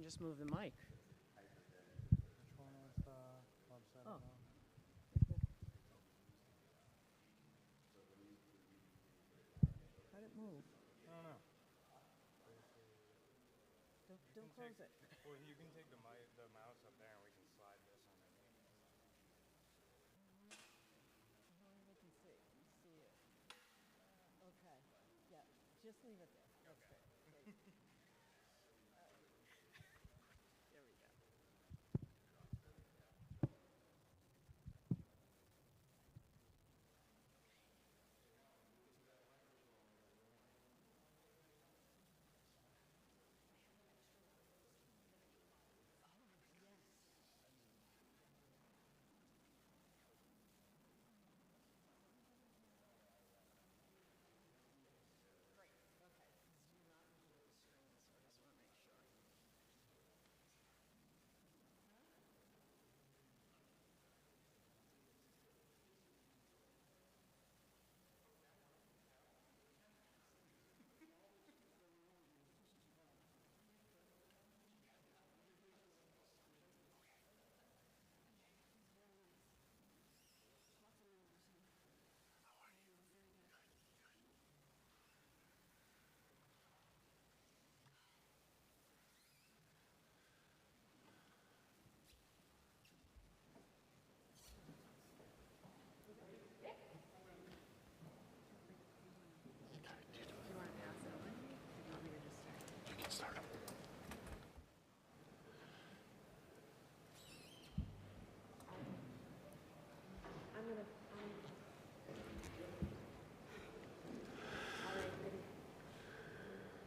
just move the mic. Which one was the website? Oh. How'd it move? I don't know. Don't close it. Well, you can take the mouse up there and we can slide this underneath. They can see it. Okay. Yeah. Just leave it there. Okay. There we go.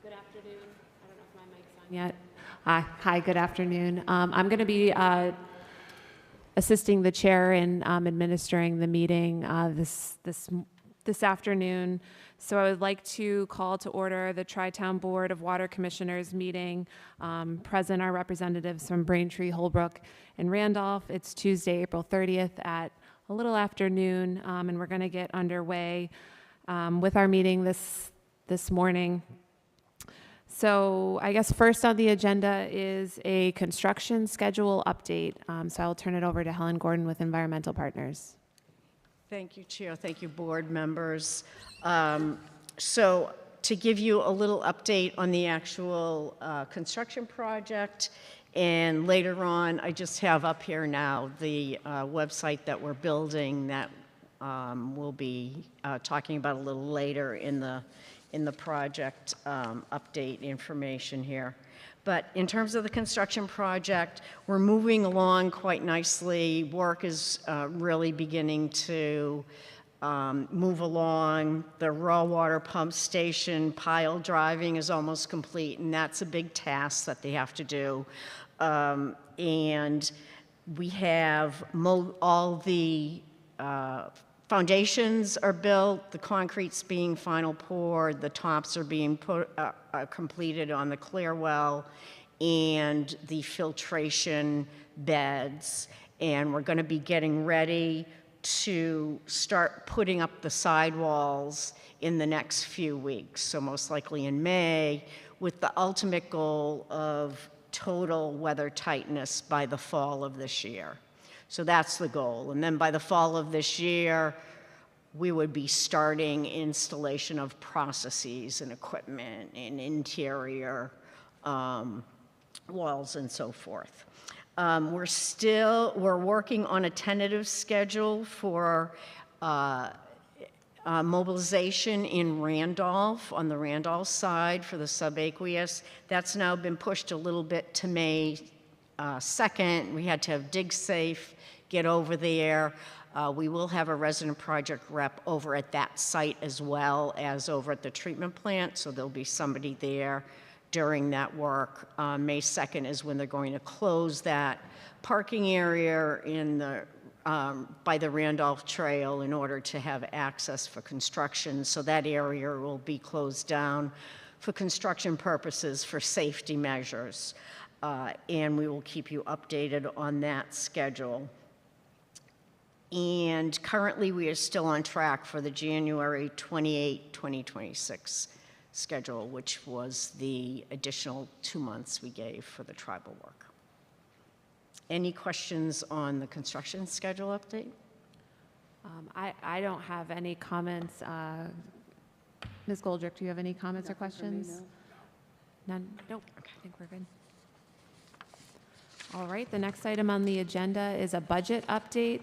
Good afternoon. I don't know if my mic's on yet. Hi, good afternoon. I'm going to be assisting the chair in administering the meeting this afternoon. So I would like to call to order the Tri-Town Board of Water Commissioners meeting. Present are representatives from Braintree, Holbrook, and Randolph. It's Tuesday, April 30th at a little after noon, and we're going to get underway with our meeting this morning. So I guess first on the agenda is a construction schedule update. So I'll turn it over to Helen Gordon with Environmental Partners. Thank you, Chair. Thank you, board members. So to give you a little update on the actual construction project, and later on, I just have up here now the website that we're building that we'll be talking about a little later in the project update information here. But in terms of the construction project, we're moving along quite nicely. Work is really beginning to move along. The raw water pump station pile driving is almost complete, and that's a big task that they have to do. And we have all the foundations are built, the concrete's being final poured, the tops are being completed on the clear well, and the filtration beds. And we're going to be getting ready to start putting up the sidewalls in the next few weeks, so most likely in May, with the ultimate goal of total weather tightness by the fall of this year. So that's the goal. And then by the fall of this year, we would be starting installation of processes and equipment and interior walls and so forth. We're working on a tentative schedule for mobilization in Randolph, on the Randolph side for the subaqueous. That's now been pushed a little bit to May 2nd. We had to have DigSafe get over there. We will have a resident project rep over at that site as well as over at the treatment plant, so there'll be somebody there during that work. May 2nd is when they're going to close that parking area in the by the Randolph Trail in order to have access for construction. So that area will be closed down for construction purposes for safety measures. And we will keep you updated on that schedule. And currently we are still on track for the January 28, 2026 schedule, which was the additional 2 months we gave for the tribal work. Any questions on the construction schedule update? I don't have any comments. Ms. Goldrick, do you have any comments or questions? None? Nope. I think we're good. All right, the next item on the agenda is a budget update.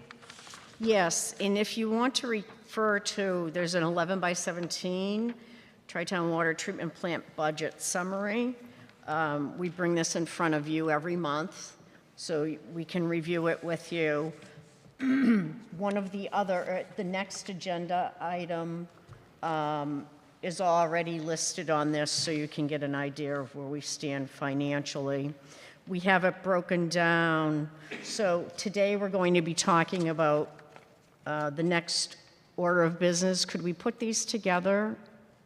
Yes, and if you want to refer to, there's an 11 by 17 Tri-Town Water Treatment Plant budget summary. We bring this in front of you every month, so we can review it with you. One of the other, the next agenda item is already listed on this, so you can get an idea of where we stand financially. We have it broken down. So today we're going to be talking about the next order of business. Could we put these together,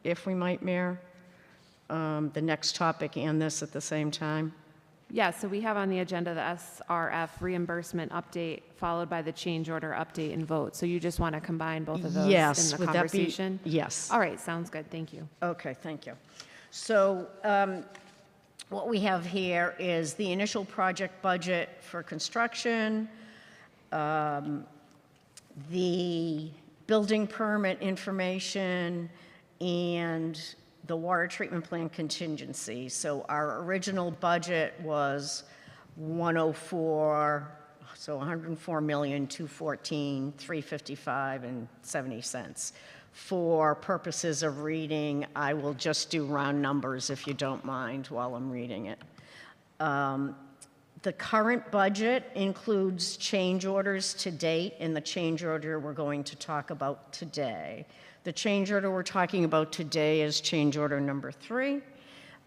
if we might, Mayor? The next topic and this at the same time? Yeah, so we have on the agenda the SRF reimbursement update, followed by the change order update and vote. So you just want to combine both of those Yes, in the would that be- conversation? Yes. All right, sounds good. Thank you. Okay, thank you. So what we have here is the initial project budget for construction, the building permit information, and the water treatment plant contingency. So our original budget was 104, so 104,214,355.70. For purposes of reading, I will just do round numbers if you don't mind while I'm reading it. The current budget includes change orders to date, and the change order we're going to talk about today. The change order we're talking about today is change order number 3,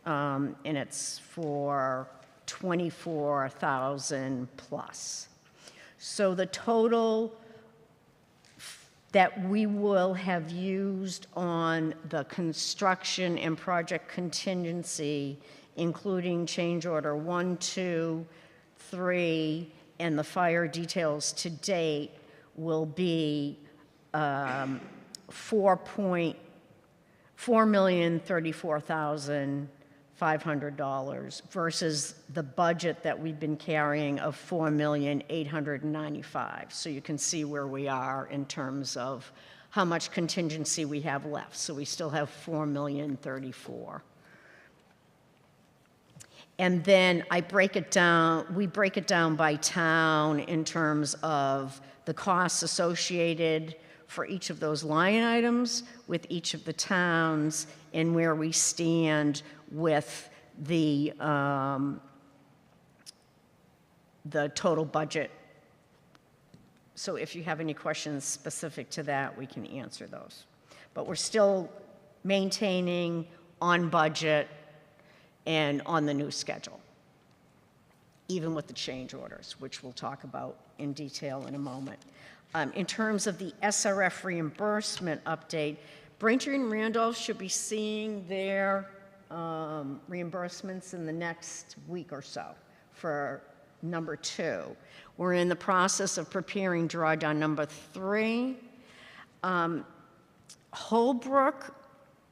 and it's for 24,000 plus. So the total that we will have used on the construction and project contingency, including change order 1, 2, 3, and the fire details to date, will be $4,034,500 versus the budget that we've been carrying of $4,895,000. So you can see where we are in terms of how much contingency we have left. So we still have $4,034,000. And then we break it down by town in terms of the costs associated for each of those line items with each of the towns and where we stand with the total budget. So if you have any questions specific to that, we can answer those. But we're still maintaining on budget and on the new schedule, even with the change orders, which we'll talk about in detail in a moment. In terms of the SRF reimbursement update, Braintree and Randolph should be seeing their reimbursements in the next week or so for number 2. We're in the process of preparing drawdown number 3. Holbrook,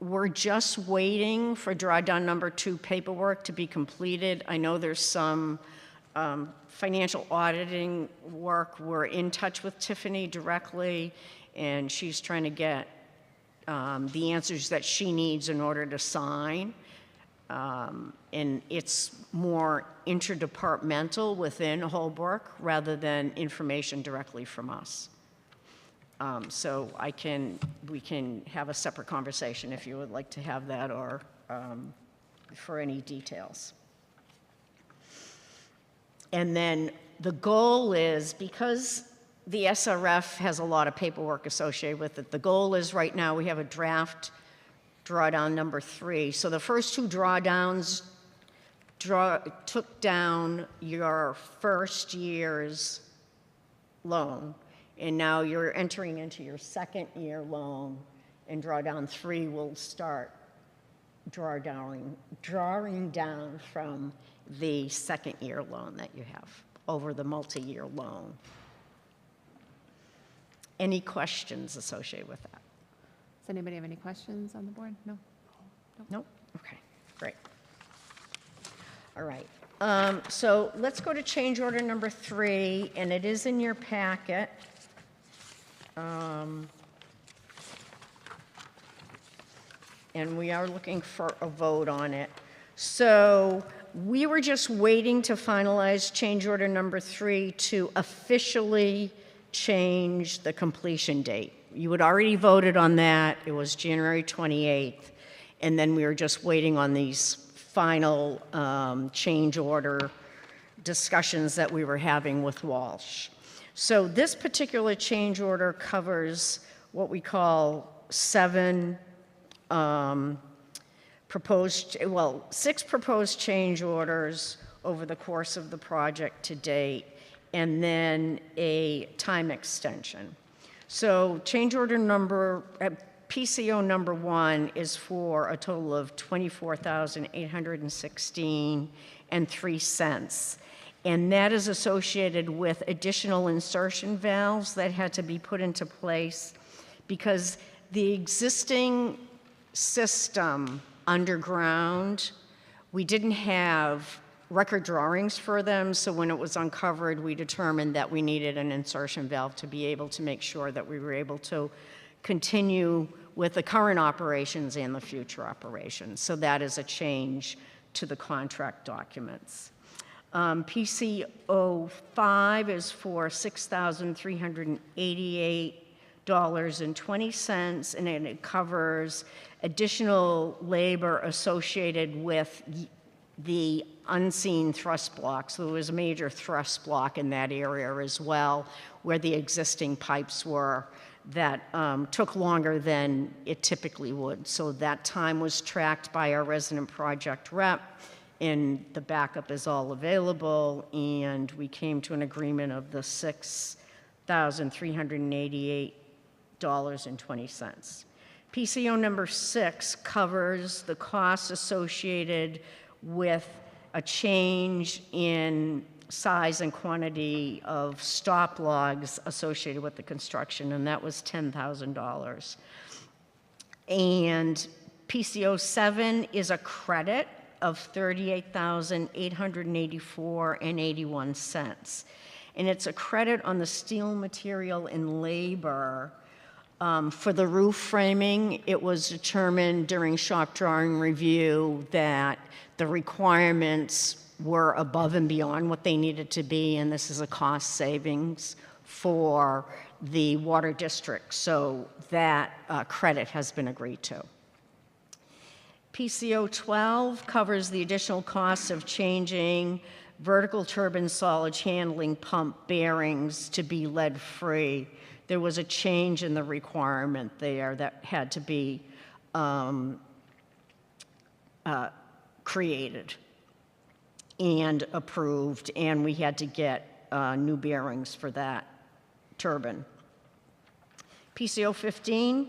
we're just waiting for drawdown number 2 paperwork to be completed. I know there's some financial auditing work. We're in touch with Tiffany directly, and she's trying to get the answers that she needs in order to sign. And it's more interdepartmental within Holbrook rather than information directly from us. So we can have a separate conversation if you would like to have that, or for any details. And then the goal is, because the SRF has a lot of paperwork associated with it, the goal is right now we have a draft drawdown number 3. So the first 2 drawdowns took down your first year's loan, and now you're entering into your second year loan, and drawdown 3 will start drawing down from the second year loan that you have over the multi-year loan. Any questions associated with that? Does anybody have any questions on the board? No? Nope? Okay, great. All right. So let's go to change order number 3, and it is in your packet. And we are looking for a vote on it. So we were just waiting to finalize change order number 3 to officially change the completion date. You had already voted on that. It was January 28th. And then we were just waiting on these final change order discussions that we were having with Walsh. So this particular change order covers what we call 6 proposed change orders over the course of the project to date, and then a time extension. So change order number, PCO number 1 is for a total of $24,816.03. And that is associated with additional insertion valves that had to be put into place because the existing system underground, we didn't have record drawings for them, so when it was uncovered, we determined that we needed an insertion valve to be able to make sure that we were able to continue with the current operations and the future operations. So that is a change to the contract documents. PCO 5 is for $6,388.20, and it covers additional labor associated with the unseen thrust block. So there was a major thrust block in that area as well, where the existing pipes were that took longer than it typically would. So that time was tracked by our resident project rep, and the backup is all available, and we came to an agreement of the $6,388.20. PCO number 6 covers the costs associated with a change in size and quantity of stop logs associated with the construction, and that was $10,000. And PCO 7 is a credit of $38,884.81. And it's a credit on the steel material and labor. For the roof framing, it was determined during shop drawing review that the requirements were above and beyond what they needed to be, and this is a cost savings for the water district. So that credit has been agreed to. PCO 12 covers the additional costs of changing vertical turbine solids handling pump bearings to be lead-free. There was a change in the requirement there that had to be created and approved, and we had to get new bearings for that turbine. PCO 15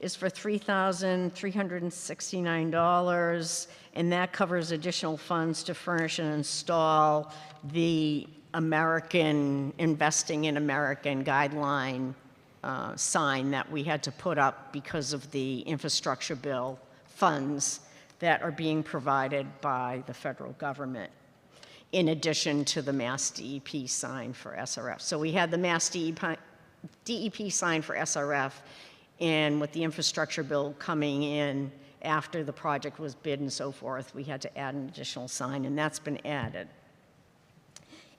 is for $3,369, and that covers additional funds to furnish and install the American Investing in American guideline sign that we had to put up because of the infrastructure bill funds that are being provided by the federal government, in addition to the Mass DEP sign for SRF. So we had the Mass DEP sign for SRF, and with the infrastructure bill coming in after the project was bid and so forth, we had to add an additional sign, and that's been added.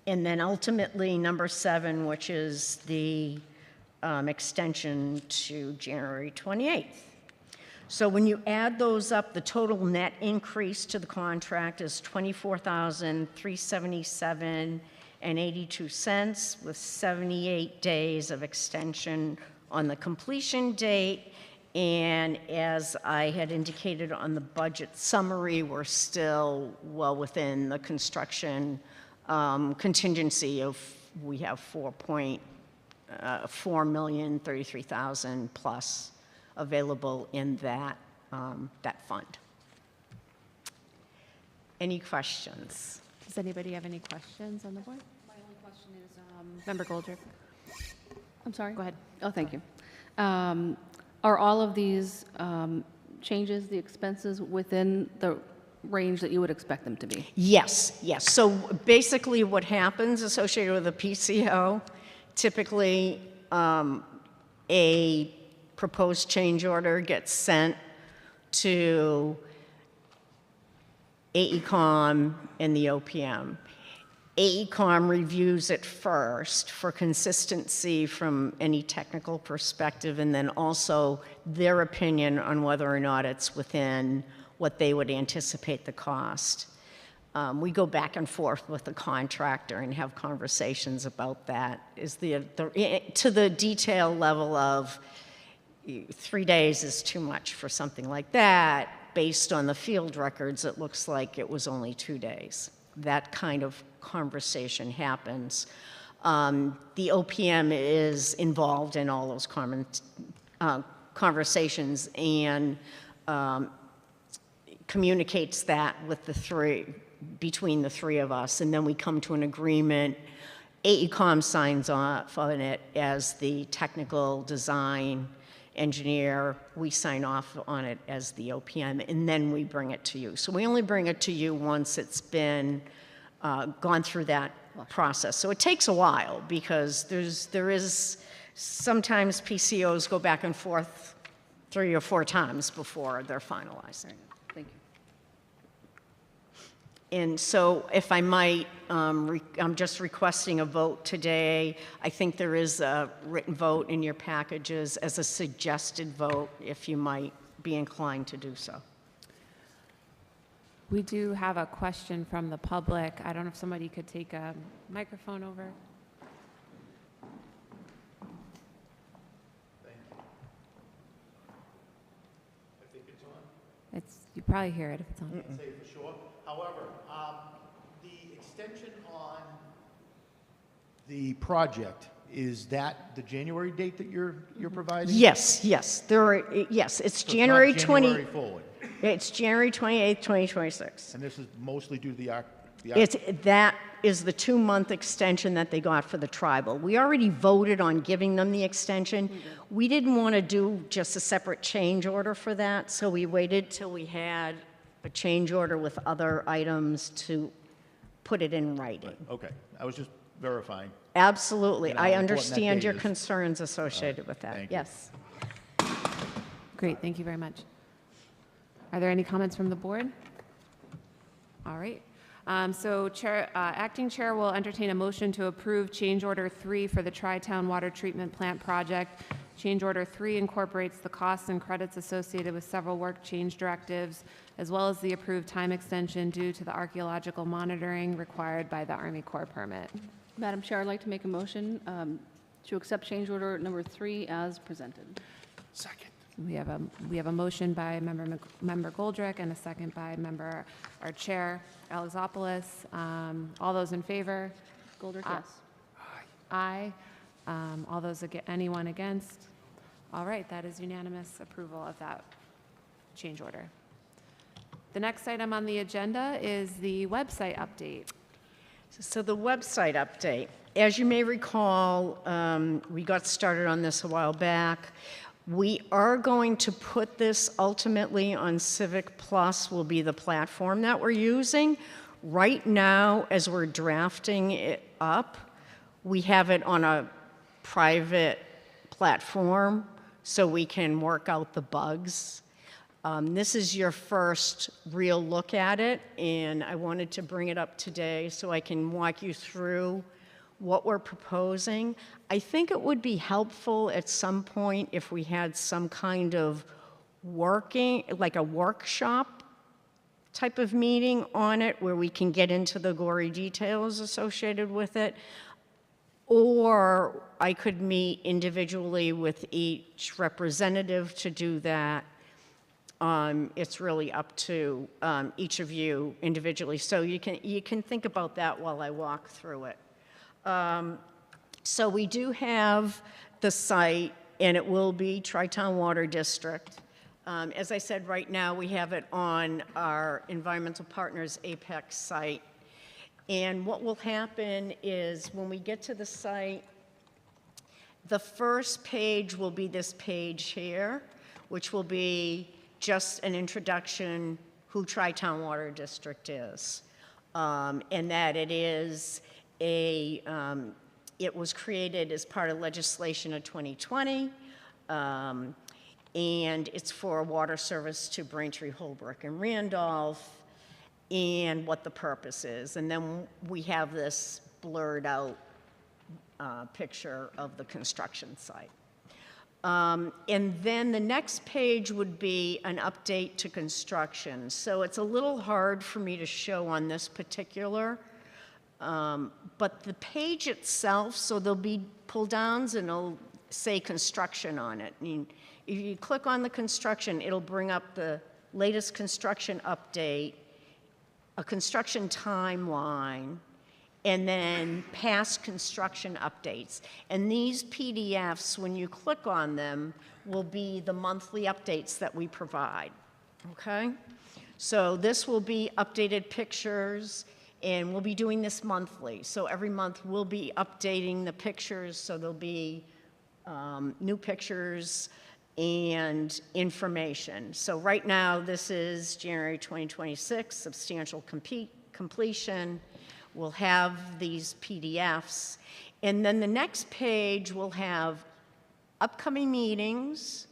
And then ultimately, number 7, which is the extension to January 28th. So when you add those up, the total net increase to the contract is $24,377.82, with 78 days of extension on the completion date. And as I had indicated on the budget summary, we're still well within the construction contingency of, we have $4,033,000 plus available in that, that fund. Any questions? Does anybody have any questions on the board? My only question is, Member Goldrick. I'm sorry? Go ahead. Oh, thank you. Are all of these changes, the expenses within the range that you would expect them to be? Yes, yes. So basically what happens associated with a PCO, typically a proposed change order gets sent to AECom and the OPM. AECom reviews it first for consistency from any technical perspective, and then also their opinion on whether or not it's within what they would anticipate the cost. We go back and forth with the contractor and have conversations about that. Is to the detail level of 3 days is too much for something like that. Based on the field records, it looks like it was only 2 days. That kind of conversation happens. The OPM is involved in all those conversations and communicates that with between the three of us, and then we come to an agreement. AECom signs off on it as the technical design engineer. We sign off on it as the OPM, and then we bring it to you. So we only bring it to you once it's been gone through that process. So it takes a while because there is sometimes PCOs go back and forth 3 or 4 times before they're finalized. Thank you. And so if I might, I'm just requesting a vote today. I think there is a written vote in your packages as a suggested vote, if you might be inclined to do so. We do have a question from the public. I don't know if somebody could take a microphone over. You probably hear it if it's on. Say for sure. However, the extension on the project, is that the January date that you're providing? Yes, yes, yes, it's So it's January not 20, January forward, it's January 28th, 2026. and this is mostly due to the That is the 2-month extension that they got for the tribal. We already voted on giving them the extension. We didn't want to do just a separate change order for that, so we waited till we had a change order with other items to put it in writing. Okay, I was just verifying. Absolutely. You know I how important that understand date your is. concerns associated with that. Thank you. Yes. Great, thank you very much. Are there any comments from the board? All right. So Acting Chair will entertain a motion to approve Change Order 3 for the Tri-Town Water Treatment Plant Project. Change Order 3 incorporates the costs and credits associated with several work change directives, as well as the approved time extension due to the archaeological monitoring required by the Army Corps permit. Madam Chair, I'd like to make a motion to accept change order number 3 as presented. Second. We have a motion by Member Goldrick and a second by our Chair, Alexopoulos. All those in favor? Goldrick, yes. Aye. All those, anyone against? All right, that is unanimous approval of that change order. The next item on the agenda is the website update. So the website update, as you may recall, we got started on this a while back. We are going to put this ultimately on Civic Plus, will be the platform that we're using. Right now, as we're drafting it up, we have it on a private platform so we can work out the bugs. This is your first real look at it, and I wanted to bring it up today so I can walk you through what we're proposing. I think it would be helpful at some point if we had some kind of like a workshop type of meeting on it where we can get into the gory details associated with it. Or I could meet individually with each representative to do that. It's really up to each of you individually. So you can think about that while I walk through it. So we do have the site, and it will be Tri-Town Water District. As I said, right now we have it on our Environmental Partners Apex site. And what will happen is when we get to the site, the first page will be this page here, which will be just an introduction who Tri-Town Water District is. And that it is it was created as part of legislation of 2020. And it's for water service to Braintree, Holbrook, and Randolph, and what the purpose is. And then we have this blurred out picture of the construction site. And then the next page would be an update to construction. So it's a little hard for me to show on this particular, but the page itself, so there'll be pull downs and it'll say construction on it. I mean, if you click on the construction, it'll bring up the latest construction update, a construction timeline, and then past construction updates. And these PDFs, when you click on them, will be the monthly updates that we provide, okay? So this will be updated pictures, and we'll be doing this monthly. So every month we'll be updating the pictures, so there'll be new pictures and information. So right now, this is January 2026, substantial completion. We'll have these PDFs. And then the next page will have upcoming meetings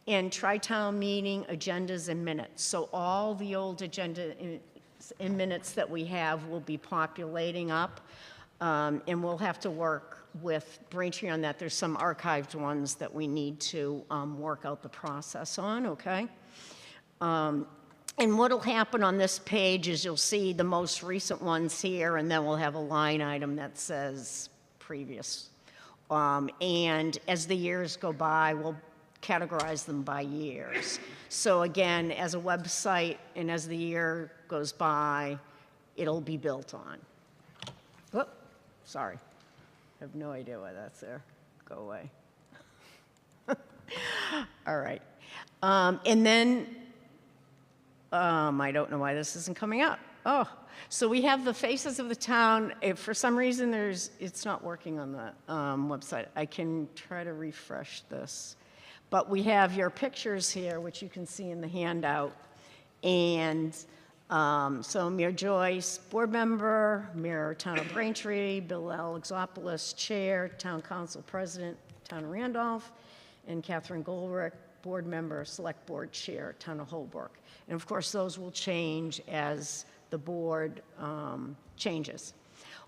and Tri-Town meeting agendas and minutes. So all the old agenda and minutes that we have will be populating up. And we'll have to work with Braintree on that. There's some archived ones that we need to work out the process on, okay? And what'll happen on this page is you'll see the most recent ones here, and then we'll have a line item that says previous. And as the years go by, we'll categorize them by years. So again, as a website, and as the year goes by, it'll be built on. Whoop, sorry. I have no idea why that's there. Go away. All right. And then, I don't know why this isn't coming up. Oh, so we have the faces of the town. If for some reason it's not working on the website, I can try to refresh this. But we have your pictures here, which you can see in the handout. And so Mayor Joyce, board member, Mayor Town of Braintree, Bill Alexopoulos, chair, town council president, Town of Randolph, and Catherine Goldrick, board member, select board chair, Town of Holbrook. And of course, those will change as the board changes.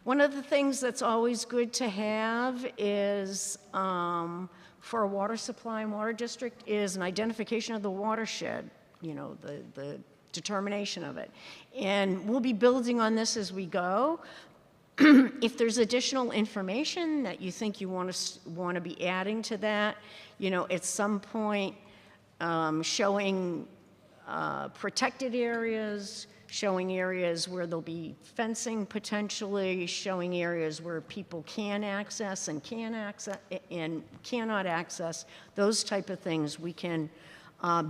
One of the things that's always good to have is, for a water supply and water district, is an identification of the watershed, you know, the determination of it. And we'll be building on this as we go. If there's additional information that you think you want to be adding to that, you know, at some point, showing protected areas, showing areas where there'll be fencing potentially, showing areas where people can access and can access and cannot access, those type of things we can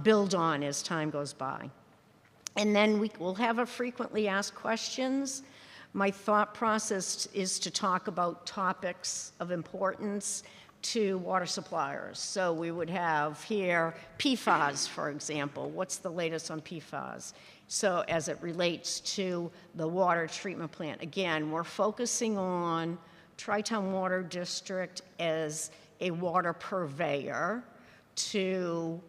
build on as time goes by. And then we will have a frequently asked questions. My thought process is to talk about topics of importance to water suppliers. So we would have here PFAS, for example. What's the latest on PFAS? So as it relates to the water treatment plant, again, we're focusing on Tri-Town Water District as a water purveyor to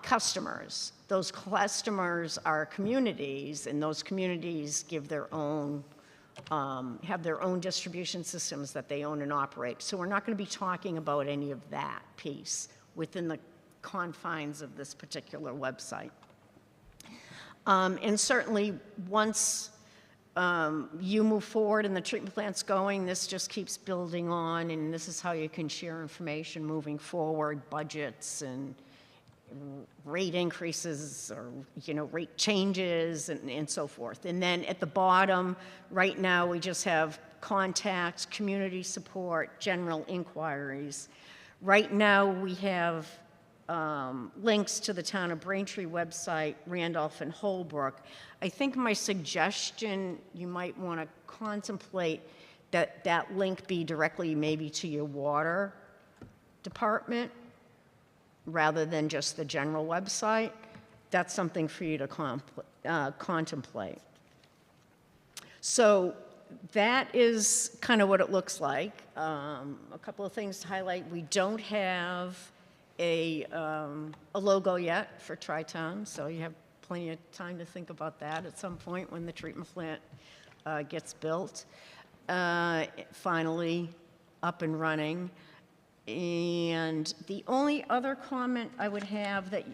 customers. Those customers are communities, and those communities give their own, have their own distribution systems that they own and operate. So we're not going to be talking about any of that piece within the confines of this particular website. And certainly, once you move forward and the treatment plant's going, this just keeps building on, and this is how you can share information moving forward, budgets and rate increases or, you know, rate changes and so forth. And then at the bottom, right now, we just have contacts, community support, general inquiries. Right now, we have links to the Town of Braintree website, Randolph and Holbrook. I think my suggestion, you might want to contemplate that that link be directly maybe to your water department, rather than just the general website, that's something for you to contemplate. So that is kind of what it looks like. A couple of things to highlight. We don't have a logo yet for Tri-Town, so you have plenty of time to think about that at some point when the treatment plant gets built. Finally, up and running. And the only other comment I would have that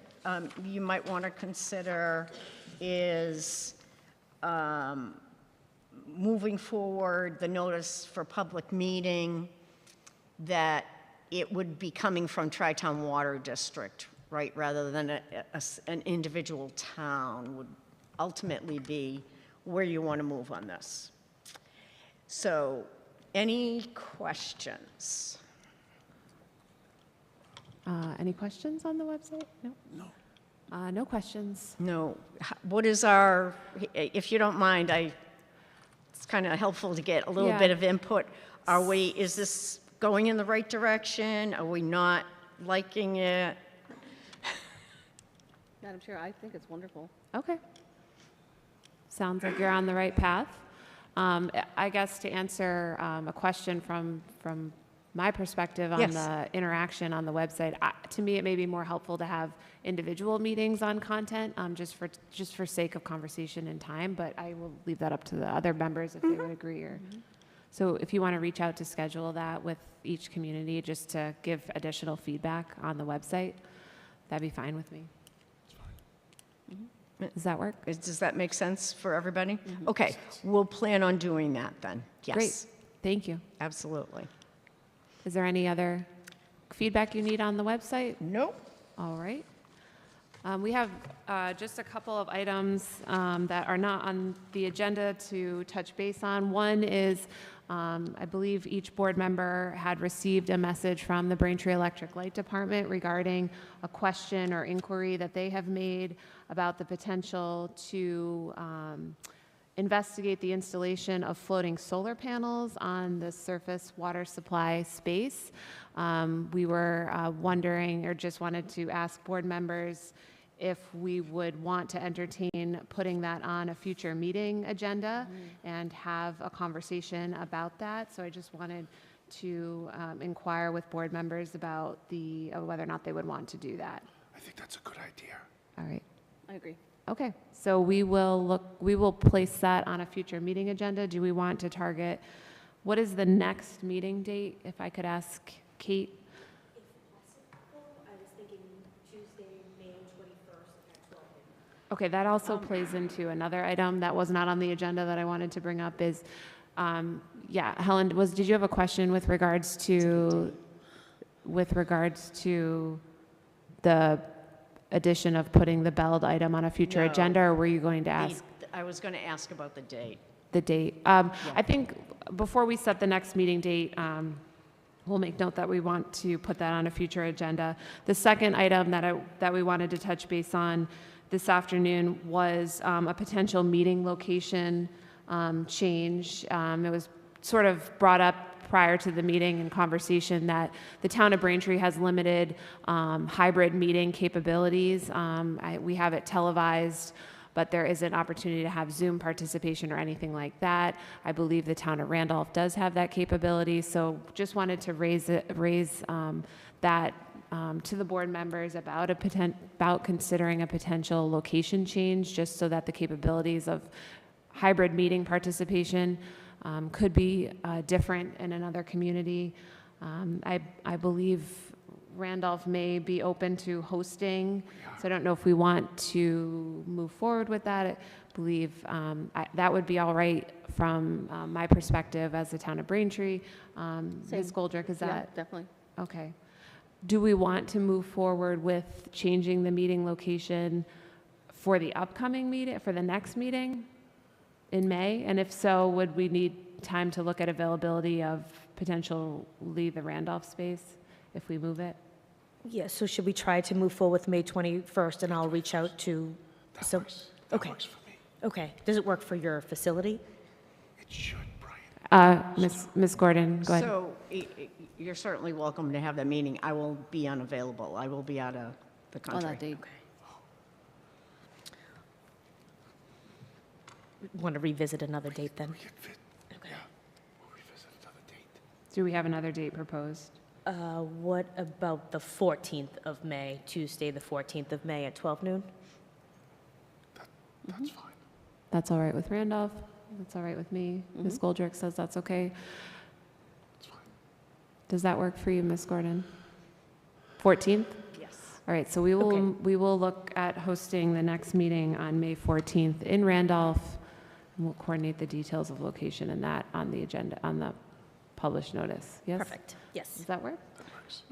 you might want to consider is moving forward, the notice for public meeting, that it would be coming from Tri-Town Water District, right, rather than an individual town would ultimately be where you want to move on this. So, any questions? Any questions on the website? No? No. No questions. No. What is our, if you don't mind, it's kind of helpful to get a little Yeah. bit of input. Is this going in the right direction? Are we not liking it? Madam Chair, I think it's wonderful. Okay. Sounds like you're on the right path. I guess to answer a question from my perspective on Yes. the interaction on the website, to me, it may be more helpful to have individual meetings on content, just for sake of conversation and time, but I will leave that up to the other members if they would agree. So if you want to reach out to schedule that with each community, just to give additional feedback on the website, that'd be fine with me. Does that work? Does that make sense for everybody? Okay, we'll plan on doing that then. Yes. Great. Thank you. Absolutely. Is there any other feedback you need on the website? Nope. All right. We have just a couple of items that are not on the agenda to touch base on. One is, I believe each board member had received a message from the Braintree Electric Light Department regarding a question or inquiry that they have made about the potential to investigate the installation of floating solar panels on the surface water supply space. We were wondering, or just wanted to ask board members if we would want to entertain putting that on a future meeting agenda and have a conversation about that. So I just wanted to inquire with board members about whether or not they would want to do that. I think that's a good idea. All right. I agree. Okay, so we will place that on a future meeting agenda. Do we want to target, what is the next meeting date, if I could ask Kate? If possible, I was thinking Tuesday, May 21st at 12 noon. Okay, that also plays into another item that was not on the agenda that I wanted to bring up is, yeah, Helen, did you have a question with regards to the addition of putting the Beld item on a future No. agenda, or were you going to ask I was going to ask about the date. the date? I think before we set the next meeting date, we'll make note that we want to put that on a future agenda. The second item that we wanted to touch base on this afternoon was a potential meeting location change. It was sort of brought up prior to the meeting and conversation that the town of Braintree has limited hybrid meeting capabilities. We have it televised, but there is an opportunity to have Zoom participation or anything like that. I believe the town of Randolph does have that capability, so just wanted to raise that to the board members about considering a potential location change, just so that the capabilities of hybrid meeting participation could be different in another community. I believe Randolph may be open to hosting, so I don't know if we want to move forward with that. I believe that would be all right from my perspective as the town of Braintree. Ms. Goldrick, is Yeah, that? definitely. Okay. Do we want to move forward with changing the meeting location for the upcoming meeting, for the next meeting in May? And if so, would we need time to look at availability of potentially the Randolph space if we move it? Yeah, so should we try to move forward with May 21st, and I'll reach out to, That works for me. Okay. Does it work for your facility? It should, Brian. Ms. Gordon, go ahead. So you're certainly welcome to have that meeting. I will be unavailable. I will be out of the On country. that date. Want to revisit another date then? Do we have another date proposed? What about the 14th of May, Tuesday, the 14th of May at 12 noon? That's fine. That's all right with Randolph? That's all right with me? Ms. Goldrick says that's okay. Does that work for you, Ms. Gordon? 14th? Yes. All right, so we will look at hosting the next meeting on May 14th in Randolph. And we'll coordinate the details of location and that on the agenda, on the published notice. Yes? Perfect, yes. Does that work?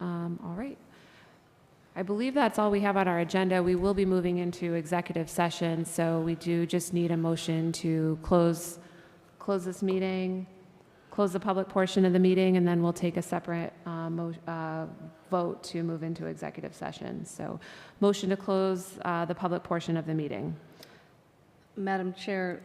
All right. I believe that's all we have on our agenda. We will be moving into executive session, so we do just need a motion to close this meeting, close the public portion of the meeting, and then we'll take a separate vote to move into executive session. So motion to close the public portion of the meeting. Madam Chair,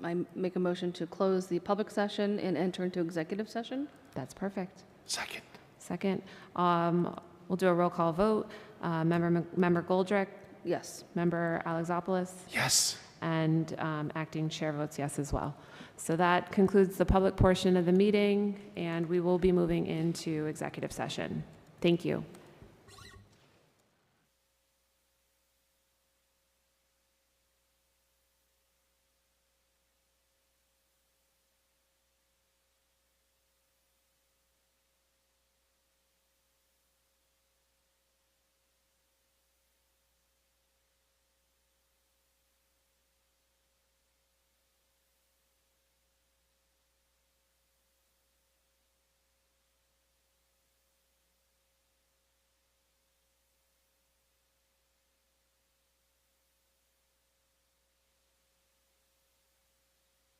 I make a motion to close the public session and enter into executive session. That's perfect. Second. Second, we'll do a roll call vote. Member Goldrick, Yes. Member Alexopoulos, Yes. and acting chair votes yes as well. So that concludes the public portion of the meeting, and we will be moving into executive session. Thank you.